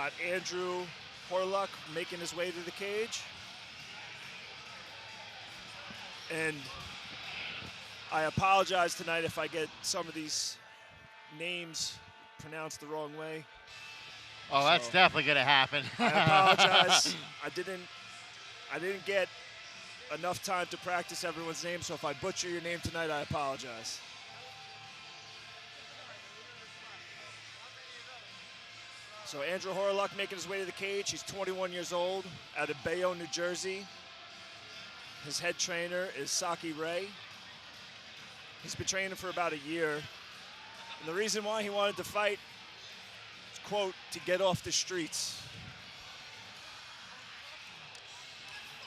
got Andrew Hawryluk making his way to the cage. And I apologize tonight if I get some of these names pronounced the wrong way. Oh, that's definitely going to happen. I apologize. I didn't get enough time to practice everyone's name, so if I butcher your name tonight, I apologize. So Andrew Hawryluk making his way to the cage. He's 21 years old, out of Bayonne, New Jersey. His head trainer is Saki Ray. He's been training for about a year. And the reason why he wanted to fight is, quote, to get off the streets.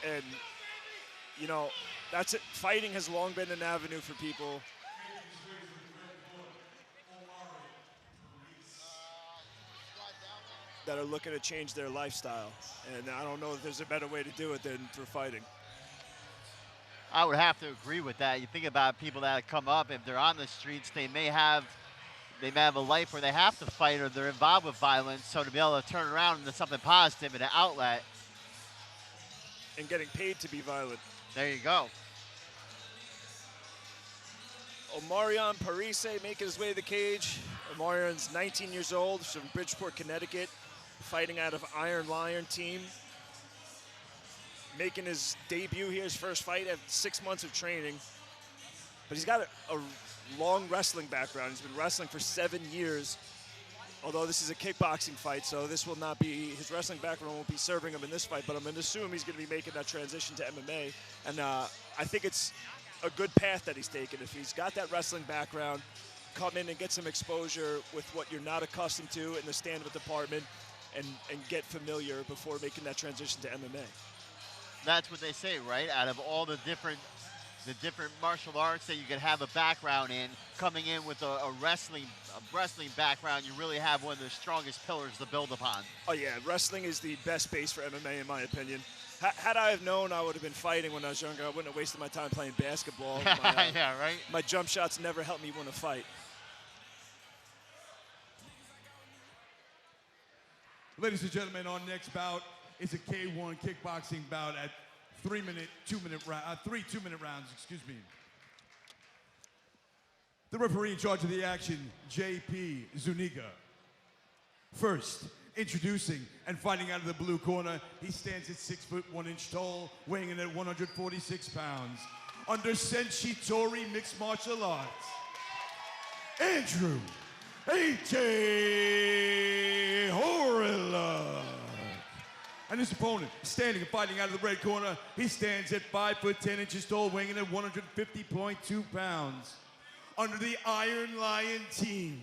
And, you know, that's it. Fighting has long been an avenue for people that are looking to change their lifestyle. And I don't know if there's a better way to do it than through fighting. I would have to agree with that. You think about people that come up, if they're on the streets, they may have a life where they have to fight or they're involved with violence. So to be able to turn around into something positive and an outlet. And getting paid to be violent. There you go. Omarion Parise making his way to the cage. Omarion's 19 years old, from Bridgeport, Connecticut, fighting out of Iron Lion team. Making his debut here, his first fight after 6 months of training. But he's got a long wrestling background. He's been wrestling for 7 years, although this is a kickboxing fight, so this will not be, his wrestling background won't be serving him in this fight, but I'm going to assume he's going to be making that transition to MMA. And I think it's a good path that he's taken. If he's got that wrestling background, come in and get some exposure with what you're not accustomed to in the stand-up department and get familiar before making that transition to MMA. That's what they say, right? Out of all the different martial arts that you could have a background in, coming in with a wrestling background, you really have one of the strongest pillars to build upon. Oh yeah, wrestling is the best base for MMA in my opinion. Had I have known I would have been fighting when I was younger, I wouldn't have wasted my time playing basketball. Yeah, right? My jump shots never helped me win a fight. Ladies and gentlemen, our next bout is a K1 kickboxing bout at 3 2-minute rounds, excuse me. The referee in charge of the action, J.P. Zuniga. First, introducing and fighting out of the blue corner, he stands at 6 foot 1 inch tall, weighing in at 146 pounds. Under Senshi mixed martial arts, Andrew A.J. Hawryluk. And his opponent, standing and fighting out of the red corner, he stands at 5 foot 10 inches tall, weighing in at 150.2 pounds. Under the Iron Lion team,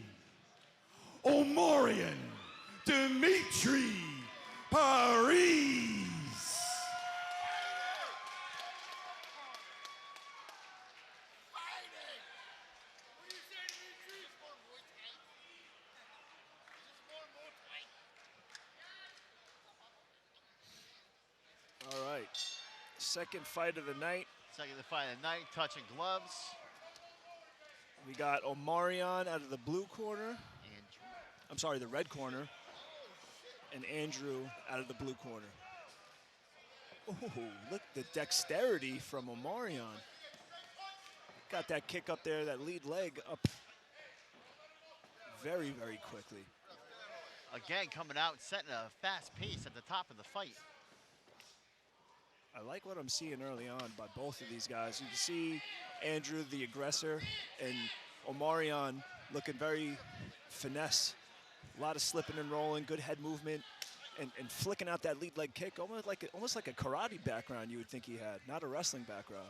Omarion Dimitri Parise. All right, second fight of the night. Second fight of the night, touching gloves. We got Omarion out of the blue corner. I'm sorry, the red corner. And Andrew out of the blue corner. Oh, look, the dexterity from Omarion. Got that kick up there, that lead leg up very, very quickly. Again, coming out, setting a fast pace at the top of the fight. I like what I'm seeing early on by both of these guys. You can see Andrew, the aggressor, and Omarion looking very finesse. A lot of slipping and rolling, good head movement, and flicking out that lead leg kick, almost like a karate background you would think he had, not a wrestling background.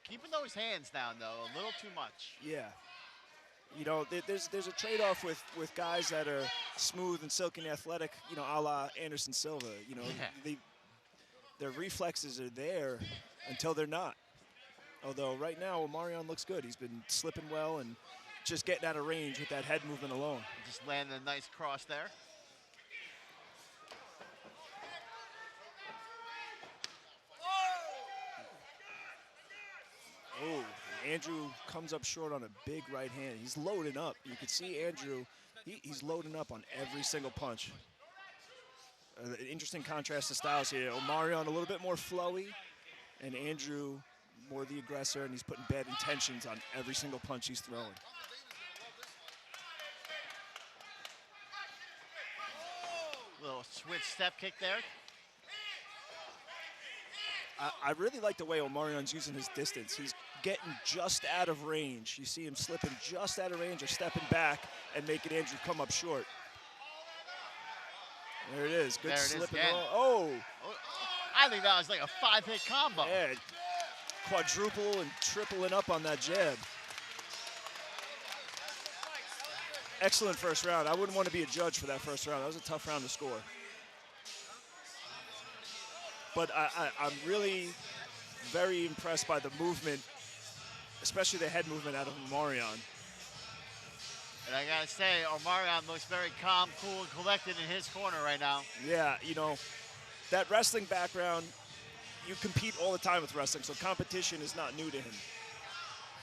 Keeping those hands down, though, a little too much. Yeah. You know, there's a trade-off with guys that are smooth and silky and athletic, you know, a la Anderson Silva. You know, their reflexes are there until they're not. Although right now, Omarion looks good. He's been slipping well and just getting out of range with that head movement alone. Just landing a nice cross there. Oh, Andrew comes up short on a big right hand. He's loading up. You can see Andrew, he's loading up on every single punch. An interesting contrast of styles here. Omarion a little bit more flowy, and Andrew more the aggressor, and he's putting bad intentions on every single punch he's throwing. Little switch step kick there. I really like the way Omarion's using his distance. He's getting just out of range. You see him slipping just out of range or stepping back and making Andrew come up short. There it is. Good slip and roll. Oh! I think that was like a 5-hit combo. Yeah. Quadruple and tripling up on that jab. Excellent first round. I wouldn't want to be a judge for that first round. That was a tough round to score. But I'm really very impressed by the movement, especially the head movement out of Omarion. And I gotta say, Omarion looks very calm, cool, and collected in his corner right now. Yeah, you know, that wrestling background, you compete all the time with wrestling, so competition is not new to him.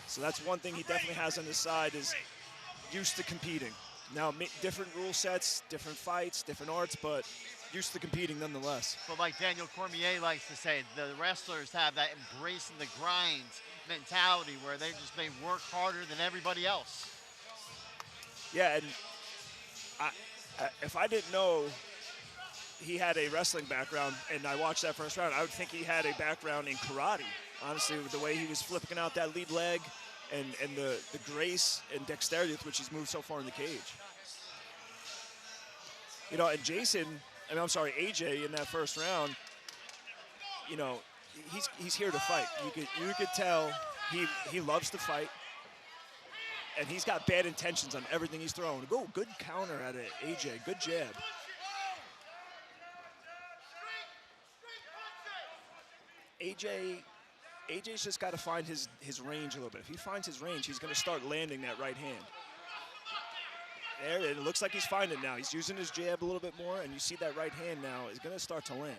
So that's one thing he definitely has on his side, is used to competing. Now, different rule sets, different fights, different arts, but used to competing nonetheless. But like Daniel Cormier likes to say, the wrestlers have that embracing the grind mentality where they work harder than everybody else. Yeah, and if I didn't know he had a wrestling background and I watched that first round, I would think he had a background in karate. Honestly, with the way he was flipping out that lead leg and the grace and dexterity with which he's moved so far in the cage. You know, and AJ in that first round, you know, he's here to fight. You could tell he loves to fight. And he's got bad intentions on everything he's throwing. Oh, good counter at it, AJ. Good jab. AJ's just got to find his range a little bit. If he finds his range, he's going to start landing that right hand. There, it looks like he's finding it now. He's using his jab a little bit more, and you see that right hand now is going to start to land.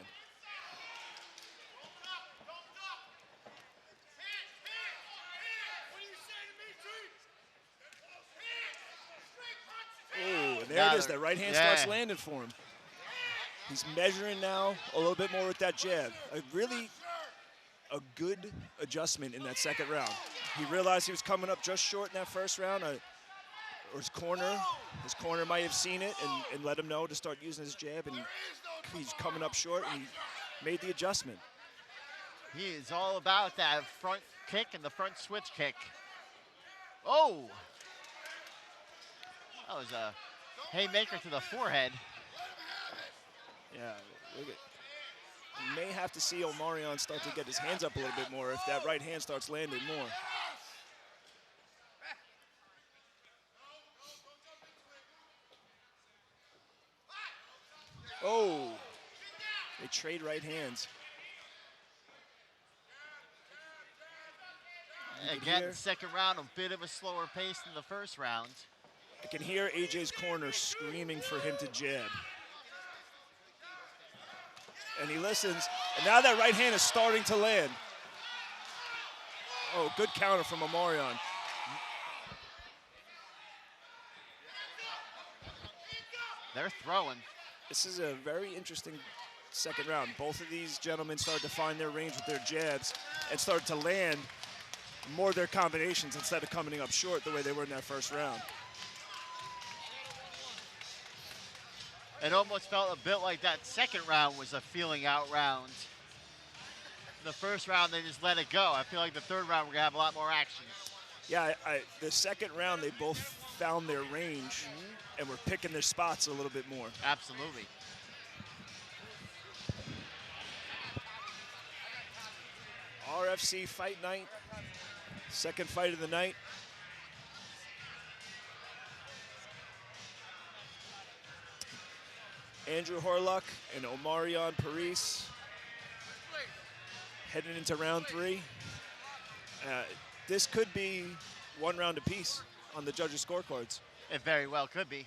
Oh, and there it is. That right hand starts landing for him. He's measuring now a little bit more with that jab. A good adjustment in that second round. He realized he was coming up just short in that first round, or his corner might have seen it and let him know to start using his jab, and he's coming up short, and he made the adjustment. He is all about that front kick and the front switch kick. Oh! That was a haymaker to the forehead. Yeah, look at. You may have to see Omarion start to get his hands up a little bit more if that right hand starts landing more. Oh, they trade right hands. Again, second round, a bit of a slower pace than the first round. I can hear AJ's corner screaming for him to jab. And he listens, and now that right hand is starting to land. Oh, good counter from Omarion. They're throwing. This is a very interesting second round. Both of these gentlemen started to find their range with their jabs and started to land more of their combinations instead of coming up short the way they were in that first round. It almost felt a bit like that second round was a feeling out round. The first round, they just let it go. I feel like the third round, we're gonna have a lot more action. Yeah, the second round, they both found their range and were picking their spots a little bit more. Absolutely. RFC Fight Night, second fight of the night. Andrew Hawryluk and Omarion Parise heading into round 3. This could be one round apiece on the judges' scorecards. It very well could be.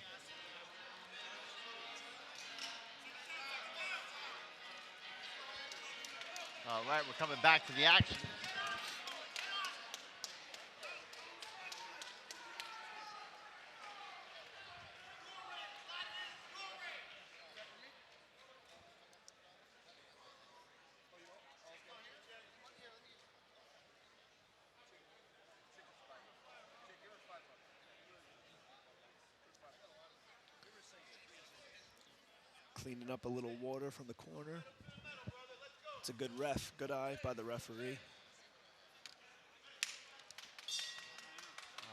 All right, we're coming back to the action. cleaning up a little water from the corner. It's a good ref, good eye by the referee.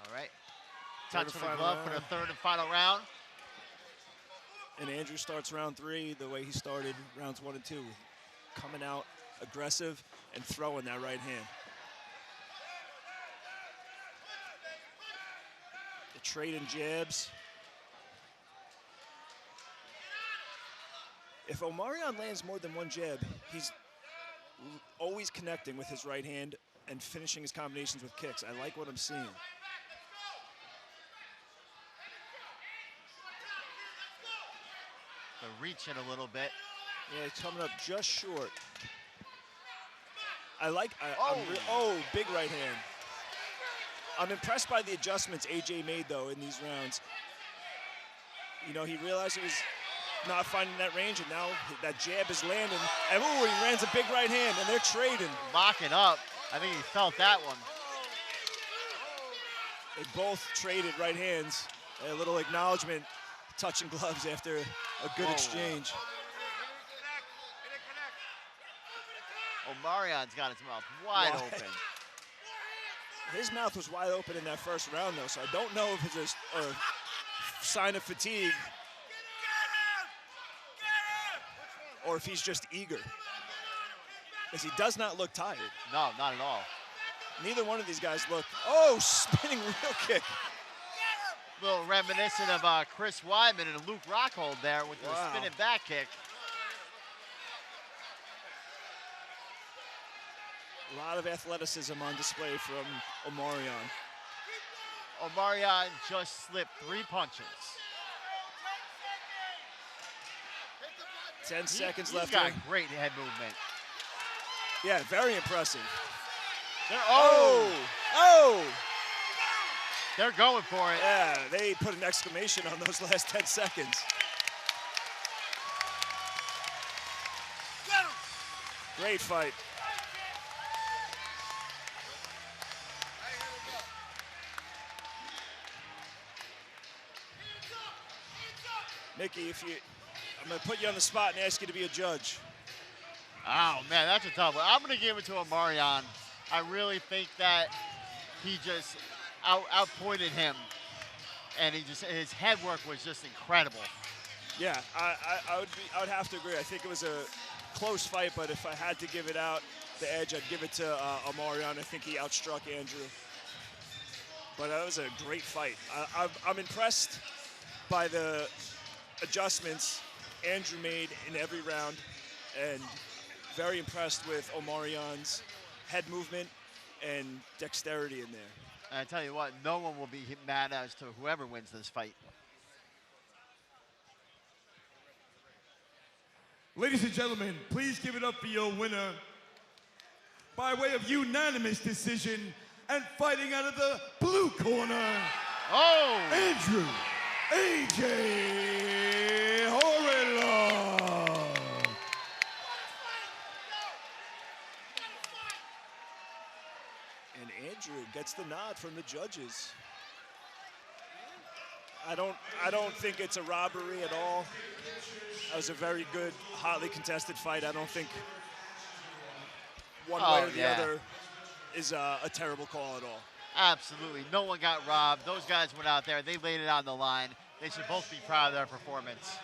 All right. Touch for the glove for the third and final round. And Andrew starts round 3 the way he started rounds 1 and 2, coming out aggressive and throwing that right hand. The trading jabs. If Omarion lands more than one jab, he's always connecting with his right hand and finishing his combinations with kicks. I like what I'm seeing. They're reaching a little bit. Yeah, he's coming up just short. Big right hand. I'm impressed by the adjustments AJ made, though, in these rounds. You know, he realized he was not finding that range, and now that jab is landing. And ooh, he lands a big right hand, and they're trading. Locking up. I think he felt that one. They both traded right hands. A little acknowledgement, touching gloves after a good exchange. Omarion's got his mouth wide open. His mouth was wide open in that first round, though, so I don't know if it's a sign of fatigue or if he's just eager, because he does not look tired. No, not at all. Neither one of these guys look. Spinning real kick. A little reminiscent of Chris Weidman and Luke Rockhold there with the spinning back kick. A lot of athleticism on display from Omarion. Omarion just slipped 3 punches. 10 seconds left. He's got great head movement. Yeah, very impressive. They're going for it. Yeah, they put an exclamation on those last 10 seconds. Great fight. Mickey, I'm going to put you on the spot and ask you to be a judge. Oh, man, that's a tough one. I'm going to give it to Omarion. I really think that he just outpointed him, and his head work was just incredible. Yeah, I would have to agree. I think it was a close fight, but if I had to give it out the edge, I'd give it to Omarion. I think he outstruck Andrew. But that was a great fight. I'm impressed by the adjustments Andrew made in every round, and very impressed with Omarion's head movement and dexterity in there. And I tell you what, no one will be mad as to whoever wins this fight. Ladies and gentlemen, please give it up for your winner by way of unanimous decision and fighting out of the blue corner, Andrew AJ Hawryluk. And Andrew gets the nod from the judges. I don't think it's a robbery at all. That was a very good, hotly contested fight. I don't think one way or the other is a terrible call at all. Absolutely. No one got robbed. Those guys went out there. They laid it on the line. They should both be proud of their performance.